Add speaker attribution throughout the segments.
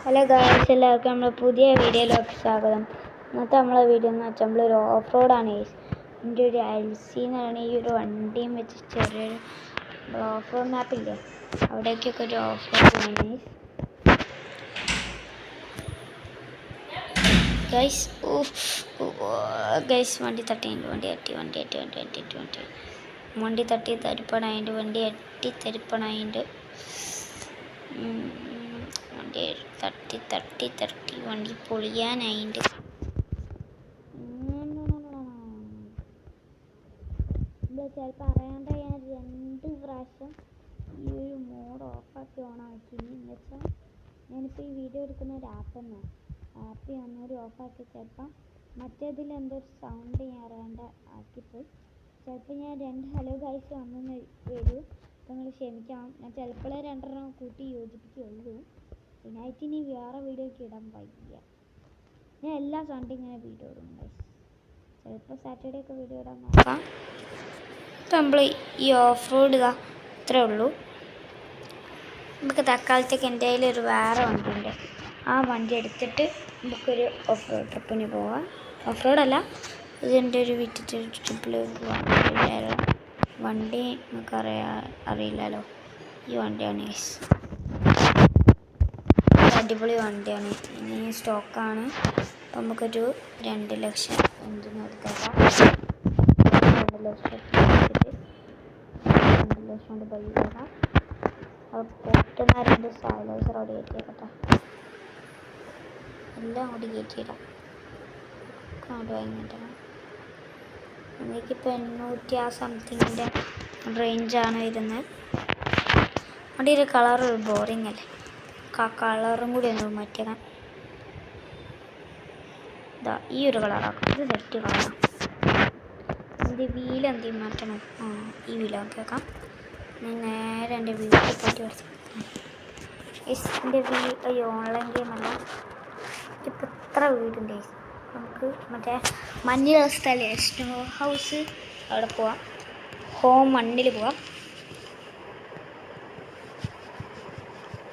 Speaker 1: Hello guys, എല്ലാവർക്കും നമ്മുടെ പുതിയ വീഡിയോയിലേക്ക് സ്വാഗതം. ഇന്നത്തെ നമ്മളെ വീഡിയോ എന്ന് വെച്ചാൽ നമ്മളൊരു ഓഫ് റോഡാണ് ഗൈസ്. എൻ്റെ ഒരു എൽസി എന്ന് പറയുന്ന ഈ ഒരു വണ്ടിയും വെച്ച് ചെറിയൊരു ഓഫ് റോഡ് മാപ്പില്ലേ, അവിടേക്കൊക്കെ ഒരു ഓഫ് റോഡാണ് ഗൈസ്. ഗൈസ് വണ്ടി തട്ടിയുണ്ട്, വണ്ടി തട്ടി തരിപ്പണായിട്ട്, വണ്ടി എട്ടി തരിപ്പണായിട്ട്, വണ്ടി തട്ടി വണ്ടി പൊളിയാനായിട്ട്. ചിലപ്പോൾ അറിയാണ്ട് ഞാൻ 2 പ്രാവശ്യം ഈ ഒരു മോഡ് ഓഫാക്കി ഓണാക്കി. എന്ന് വെച്ചാൽ ഞാനിപ്പോൾ ഈ വീഡിയോ എടുക്കുന്ന ഒരു ആപ്പ് ഒന്നൂടി ഓഫാക്കി ചിലപ്പോൾ മറ്റേതിൽ എന്തോ ഒരു സൗണ്ട് ഞാൻ അറിയാണ്ട് ആക്കിപ്പോയി. ചിലപ്പോൾ ഞാൻ 2 ഹലോ ഗൈസ് വന്നെന്ന് വരൂ, നിങ്ങൾ ക്ഷമിക്കണം. ഞാൻ ചിലപ്പോഴേ 2 കൂട്ടി യോജിപ്പിക്കുകയുള്ളൂ. ഇതിനായിട്ട് ഇനി വേറെ വീഡിയോയ്ക്ക് ഇടാൻ വയ്യ. ഞാൻ എല്ലാ സൺഡേ ഇങ്ങനെ വീഡിയോ ഇടും ഗൈസ്. ചിലപ്പോൾ സാറ്റർഡേ ഒക്കെ വീഡിയോ ഇടാൻ നോക്കാം. നമ്മൾ ഈ ഓഫ് റോഡ് ഇത്രേ ഉള്ളൂ. നമുക്ക് തൽക്കാലത്തേക്ക് എൻ്റെ കയ്യിലൊരു വേറെ വണ്ടിയുണ്ട്. ആ വണ്ടി എടുത്തിട്ട് നമുക്കൊരു ഓഫ് റോഡ് ട്രിപ്പിന് പോവാം. ഓഫ് റോഡല്ല, ഇതിൻ്റെ ഒരു വിറ്റിട്ട് ട്രിപ്പിൽ പോകാൻ. വണ്ടി അറിയില്ലല്ലോ. ഈ വണ്ടിയാണ് ഗൈസ്, അടിപൊളി വണ്ടിയാണ്. ഇനി സ്റ്റോക്കാണ്. അപ്പം നമുക്കൊരു 2 ലക്ഷം എന്തിനും എടുക്കാം. 2 ലക്ഷം എടുത്തിട്ട് 2 ലക്ഷം കൊണ്ട് ബൈ ചെയ്യാം. അത് പൊട്ടുന്ന 2 സൈലൻസർ അവിടെ കയറ്റിയേക്കട്ടെ. എല്ലാം കൂടി കയറ്റിയിടാം. വാങ്ങിയിട്ടാണ് എനിക്കിപ്പോൾ 800 ആ സംതിങ്ങിൻ്റെ റേഞ്ചാണ് വരുന്നത്. വണ്ടി ഒരു കളർ ബോറിങ് അല്ലേ, കളറും കൂടി ഒന്ന് മാറ്റിയേക്കാം. ഈ ഒരു കളറാക്കാം. ഇത് സെറ്റ് കളറാണ്. എൻ്റെ വീലെന്തെങ്കിലും മാറ്റണം. ഈ വീലാക്കി വെക്കാം. നേരെ എൻ്റെ വീട്ടിൽ പോയിട്ട് വരച്ചു. എൻ്റെ ഓൺലൈൻ ഗെയിമല്ല. ഇപ്പം എത്ര വീടുണ്ട്. നമുക്ക് മറ്റേ മഞ്ഞ സ്ഥലം സ്നോ ഹൗസ്, അവിടെ പോവാം. ഹോം 1 പോവാം.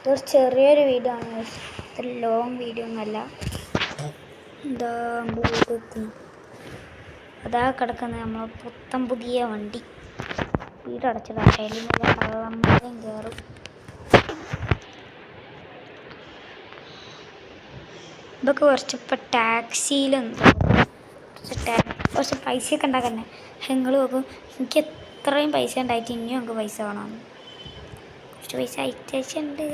Speaker 1: ഇതൊരു ചെറിയൊരു വീഡിയോ ആണ്, ഇത്ര ലോങ് വീഡിയോ ഒന്നുമല്ല. അതാ കിടക്കുന്നത് നമ്മൾ പുതിയ വണ്ടി. വീടടച്ചിടാം. അതിലുള്ള കള്ളന്മാരെയും കയറും. ഇതൊക്കെ കുറച്ച് ഇപ്പം ടാക്സിയിലെന്തോ കുറച്ച് പൈസയൊക്കെ ഉണ്ടാക്കണ്ടേ. നിങ്ങൾ നോക്കും, എനിക്ക് എത്രയും പൈസ ഉണ്ടായിട്ട് ഇനിയും നമുക്ക് പൈസ വേണമെന്ന്. കുറച്ച് പൈസ അത്യാവശ്യമുണ്ട്.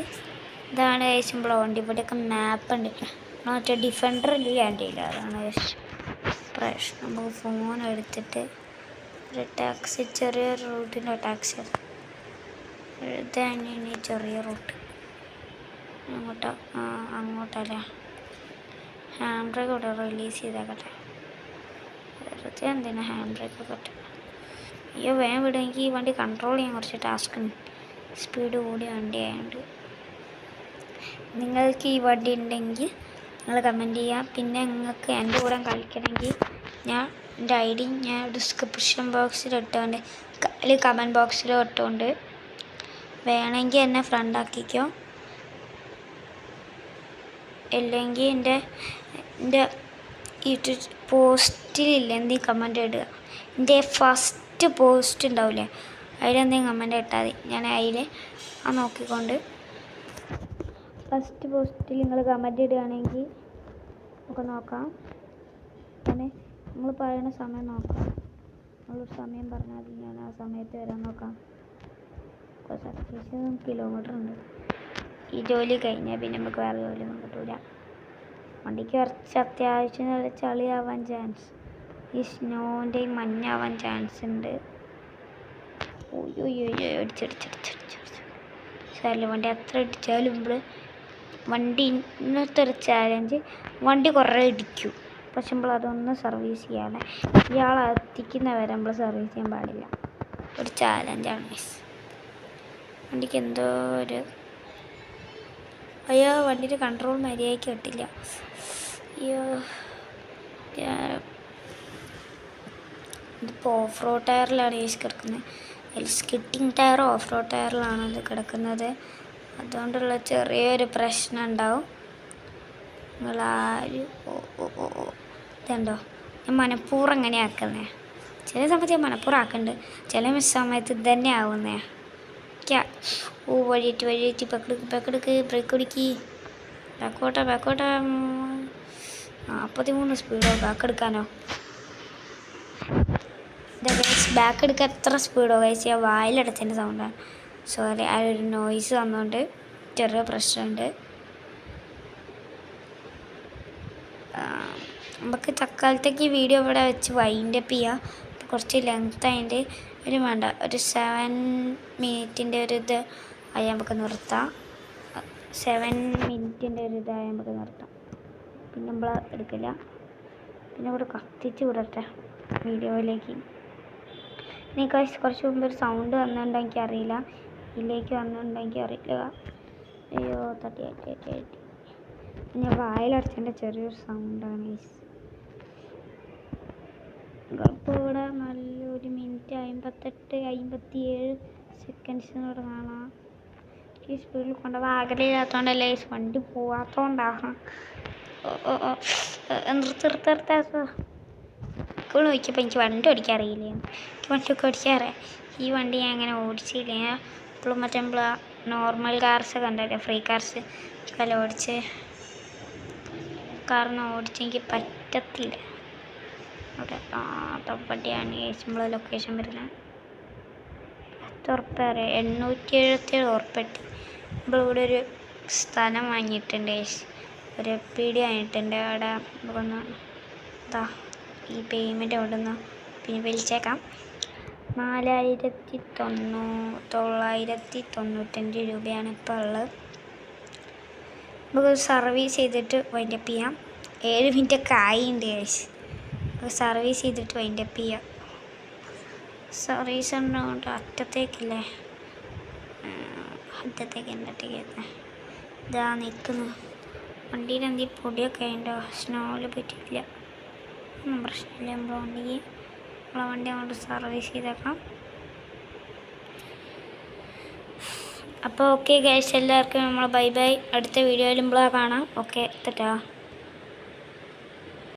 Speaker 1: ഇതാണ് കഴിച്ചുമ്പോൾ വണ്ടി. ഇവിടെയൊക്കെ മാപ്പ് ഉണ്ട്. മറ്റേ ഡിഫൻഡർ ഇല്ലാണ്ടില്ല, അതാണ് പ്രശ്നം. നമുക്ക് ഫോൺ എടുത്തിട്ട് ഒരു ടാക്സി, ചെറിയൊരു റൂട്ടിൻ്റെ ടാക്സി. ഇതാണ് ഇനി ചെറിയ റൂട്ട്. അങ്ങോട്ടല്ലേ. ഹാൻഡ് ബ്രേക്ക് ഇവിടെ റിലീസ് ചെയ്തേക്കട്ടെ. വെറുതെ എന്തിനാ ഹാൻഡ് ബ്രേക്ക് ഒക്കെ? അയ്യോ, വേഗം വിടുമെങ്കിൽ ഈ വണ്ടി കൺട്രോൾ ചെയ്യാൻ കുറച്ച് ടാസ്ക് ഉണ്ട്. സ്പീഡ് കൂടിയ വണ്ടി ആയതുകൊണ്ട്. നിങ്ങൾക്ക് ഈ വണ്ടി ഉണ്ടെങ്കിൽ നിങ്ങൾ കമൻറ്റ് ചെയ്യാം. പിന്നെ നിങ്ങൾക്ക് എൻ്റെ കൂടെ കളിക്കണമെങ്കിൽ എൻ്റെ ID ഞാൻ ഡിസ്ക്രിപ്ഷൻ ബോക്സിൽ ഇട്ടുകൊണ്ട്, അല്ലെങ്കിൽ കമൻറ്റ് ബോക്സിൽ ഇട്ടുകൊണ്ട്, വേണമെങ്കിൽ എന്നെ ഫ്രണ്ടാക്കിക്കോ. അല്ലെങ്കിൽ എൻ്റെ യൂട്യൂബ് പോസ്റ്റിലില്ല എന്തെങ്കിലും കമൻറ്റ് ഇടുക. എൻ്റെ ഫസ്റ്റ് പോസ്റ്റ് ഉണ്ടാവില്ലേ, അതിലെന്തെങ്കിലും കമൻറ്റ് ഇട്ടാൽ മതി. ഞാൻ അതിൽ നോക്കിക്കൊണ്ട് ഫസ്റ്റ് പോസ്റ്റിൽ നിങ്ങൾ കമൻറ്റ് ഇടുകയാണെങ്കിൽ നമുക്ക് നോക്കാം. അങ്ങനെ നിങ്ങൾ പറയുന്ന സമയം നോക്കാം. നിങ്ങളൊരു സമയം പറഞ്ഞാൽ മതി, ഞാൻ ആ സമയത്ത് വരാൻ നോക്കാം. കുറച്ച് അത്യാവശ്യം കിലോമീറ്റർ ഉണ്ട്. ഈ ജോലി കഴിഞ്ഞാൽ പിന്നെ നമുക്ക് വേറെ ജോലിയൊന്നും കിട്ടില്ല. വണ്ടിക്ക് കുറച്ച് അത്യാവശ്യം ചളിയാവാൻ ചാൻസ്, ഈ സ്നോൻ്റെ മഞ്ഞാവാൻ ചാൻസ് ഉണ്ട്. സാറില്ല, വണ്ടി അത്ര ഇടിച്ചാലും വണ്ടി ഇന്നത്തെ ഒരു ചാലഞ്ച്, വണ്ടി കുറേ ഇടിക്കും. പക്ഷെ നമ്മൾ അതൊന്ന് സർവീസ് ചെയ്യാതെ ഇയാളെ എത്തിക്കുന്ന വരെ നമ്മൾ സർവീസ് ചെയ്യാൻ പാടില്ല. ഒരു ചാലഞ്ചാണ് മിസ്. വണ്ടിക്ക് എന്തോ ഒരു വണ്ടിയുടെ കൺട്രോൾ മര്യാദയ്ക്ക് കിട്ടില്ല. ഇതിപ്പോൾ ഓഫ് റോഡ് ടയറിലാണ് കിടക്കുന്നത്. സ്കിറ്റിംഗ് ടയർ ഓഫ് റോഡ് ടയറിലാണ് ഇത് കിടക്കുന്നത്. അതുകൊണ്ടുള്ള ചെറിയൊരു പ്രശ്നം ഉണ്ടാവും. നിങ്ങളാരും ഇതുണ്ടോ, ഞാൻ മനഃപൂർവ്വം എങ്ങനെ ആക്കുന്നേ. ചില സമയത്ത് ഞാൻ മനഃപൂർവ്വം ആക്കുന്നുണ്ട്, ചില സമയത്ത് ഇത് തന്നെ ആവുന്നേ. വഴിയേറ്റ് പെക്കെടുക്ക് ബ്രേക്ക് പിടിക്ക്. ബാക്കോട്ടാ 43 സ്പീഡോ ബാക്ക് എടുക്കാനോ. ബാക്ക് എടുക്കാൻ എത്ര സ്പീഡോ കഴിച്ച് ഞാൻ വായിലടച്ചതിൻ്റെ സൗണ്ടാണ്. സോറി, ആ ഒരു നോയ്സ് വന്നുകൊണ്ട് ചെറിയ പ്രശ്നമുണ്ട്. നമുക്ക് തൽക്കാലത്തേക്ക് ഈ വീഡിയോ ഇവിടെ വെച്ച് വൈൻഡപ്പ് ചെയ്യാം. കുറച്ച് ലെങ്ത് അതിൻ്റെ വേണ്ട, ഒരു 7 മിനിറ്റിൻ്റെ ഒരു ഇത് ആയി നമുക്ക് നിർത്താം. 7 മിനിറ്റിൻ്റെ ഒരു ഇതായി നമുക്ക് നിർത്താം. പിന്നെ നമ്മൾ എടുക്കില്ല. പിന്നെ ഇവിടെ കത്തിച്ച് വിടട്ടെ വീഡിയോയിലേക്ക്. ഇനി കുറച്ച് മുമ്പ് ഒരു സൗണ്ട് വന്നിട്ടുണ്ടോ എനിക്കറിയില്ല, ഇതിലേക്ക് വന്നിട്ടുണ്ടോ എനിക്കറിയില്ല. അയ്യോ തട്ടി. ഞാൻ വായിലടച്ചതിൻ്റെ ചെറിയൊരു സൗണ്ടാണ്. ഇപ്പോൾ ഇവിടെ നല്ല 1 മിനിറ്റ് 57 സെക്കൻഡ്സിനോട് കാണാം. ഈ സ്പീഡിൽ കൊണ്ടുപോകാൻ ആഗ്രഹമില്ലാത്തതുകൊണ്ടല്ലേ വണ്ടി പോവാത്തതുകൊണ്ടാണ്. നിർത്ത ഇപ്പോൾ നോക്കിയപ്പോൾ എനിക്ക് വണ്ടി ഓടിക്കാൻ അറിയില്ല. എനിക്ക് വണ്ടിയൊക്കെ ഓടിക്കാറിയാം. ഈ വണ്ടി ഞാൻ അങ്ങനെ ഓടിച്ചില്ല. ഇപ്പോഴും മറ്റേ നമ്മൾ നോർമൽ കാർസ് കണ്ടല്ലേ, ഫ്രീ കാർസ് കല ഓടിച്ച് കാരണം ഓടിച്ചെനിക്ക് പറ്റത്തില്ല. അവിടെ തൊപ്പട്ടിയാണ് നമ്മൾ ലൊക്കേഷൻ വരുന്നത്. 10 ഉറുപ്പ്യ അറിയാം, 877 ഉറുപ്പ്യട്ട് നമ്മളിവിടെ ഒരു സ്ഥലം വാങ്ങിയിട്ടുണ്ട്, ഒരു പീടി വാങ്ങിയിട്ടുണ്ട്. അവിടെ നമുക്കൊന്ന് ഈ പേയ്മെൻറ്റ് അവിടെ നിന്ന് പിന്നെ വിളിച്ചേക്കാം. 4995 രൂപയാണ് ഇപ്പോൾ ഉള്ളത്. നമുക്ക് സർവീസ് ചെയ്തിട്ട് വൈൻഡപ്പ് ചെയ്യാം. 7 മിനിറ്റൊക്കെ ആയിട്ടുണ്ട്. സർവീസ് ചെയ്തിട്ട് വൈൻഡപ്പ് ചെയ്യാം. സർവീസ് ഉണ്ടോണ്ട് അറ്റത്തേക്കില്ലേ, ഇതാ നിൽക്കുന്നു. വണ്ടിയിൽ എന്തെങ്കിലും പൊടിയൊക്കെ ഉണ്ടോ, സ്നോയിൽ പറ്റിയില്ല, ഒന്നും പ്രശ്നമില്ല. നമ്മളെ വണ്ടി അങ്ങോട്ട് സർവീസ് ചെയ്തേക്കാം. അപ്പോൾ ഓക്കെ ഗൈസ്, എല്ലാവർക്കും നമ്മൾ ബൈ. അടുത്ത വീഡിയോയിൽ കാണാം. ഓക്കെ, തെറ്റാ.